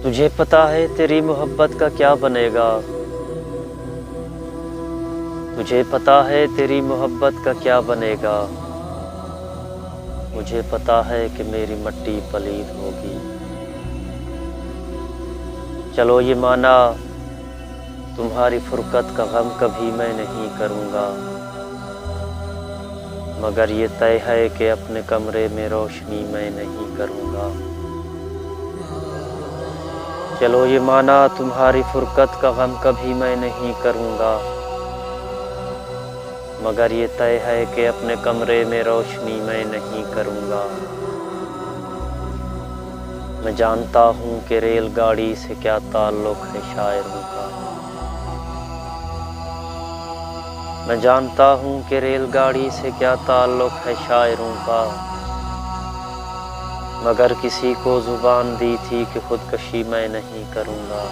تجھے پتا ہے تیری محبت کا کیا بنے گا، تجھے پتا ہے تیری محبت کا کیا بنے گا، مجھے پتا ہے کہ میری مٹی پلید ہوگی۔ چلو یہ مانا تمہاری فرقت کا غم کبھی میں نہیں کروں گا، مگر یہ طے ہے کہ اپنے کمرے میں روشنی میں نہیں کروں گا۔ چلو یہ مانا تمہاری فرقت کا غم کبھی میں نہیں کروں گا، مگر یہ طے ہے کہ اپنے کمرے میں روشنی میں نہیں کروں گا۔ میں جانتا ہوں کہ ریل گاڑی سے کیا تعلق ہے شاعروں کا، میں جانتا ہوں کہ ریل گاڑی سے کیا تعلق ہے شاعروں کا، مگر کسی کو زبان دی تھی کہ خودکشی میں نہیں کروں گا۔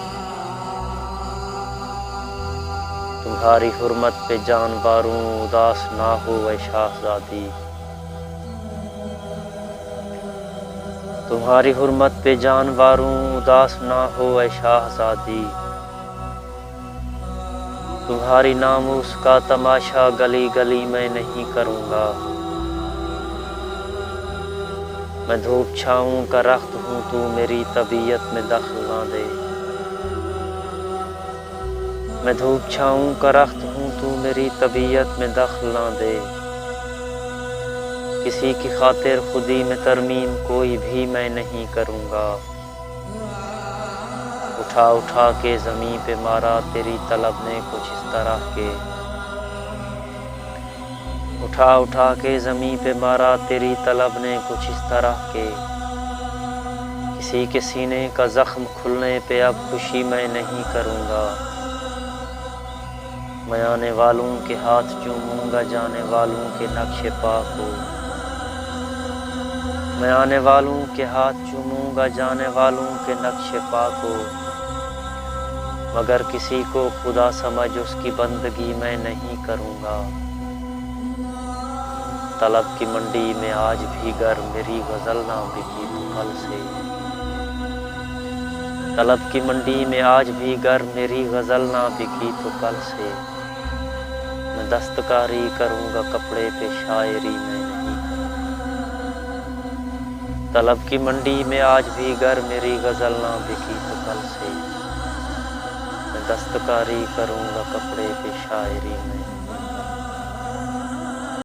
تمہاری حرمت پہ جانوروں اداس نہ ہو اے شاہزادی، تمہاری حرمت پہ جانوروں اداس نہ ہو اے شاہزادی، تمہاری ناموس کا تماشا گلی گلی میں نہیں کروں گا۔ میں دھوپ چھاؤں کا رخت ہوں، تو میری طبیعت میں دخل نہ دے، میں دھوپ چھاؤں کا رخت ہوں، تو میری طبیعت میں دخل نہ دے۔ کسی کی خاطر خودی میں ترمیم کوئی بھی میں نہیں کروں گا۔ اٹھا اٹھا کے زمیں پہ مارا تیری طلب نے کچھ اس طرح کے، اٹھا اٹھا کے زمیں پہ مارا تیری طلب نے کچھ اس طرح کے۔ کسی کے سینے کا زخم کھلنے پہ اب خوشی میں نہیں کروں گا۔ میں آنے والوں کے ہاتھ چوموں گا جانے والوں کے نقش پا کو، میں آنے والوں کے ہاتھ چوموں گا جانے والوں کے نقش پا کو، مگر کسی کو خدا سمجھ اس کی بندگی میں نہیں کروں گا۔ طلب کی منڈی میں آج بھی گر میری غزل نہ بکی تو کل سے، طلب کی منڈی میں آج بھی گر میری غزل نہ بکی تو کل سے، میں دستکاری کروں گا کپڑے پہ شاعری میں نہیں کروں گا۔ طلب کی منڈی میں آج بھی گر میری غزل نہ بکی تو کل سے، میں دستکاری کروں گا کپڑے پہ شاعری میں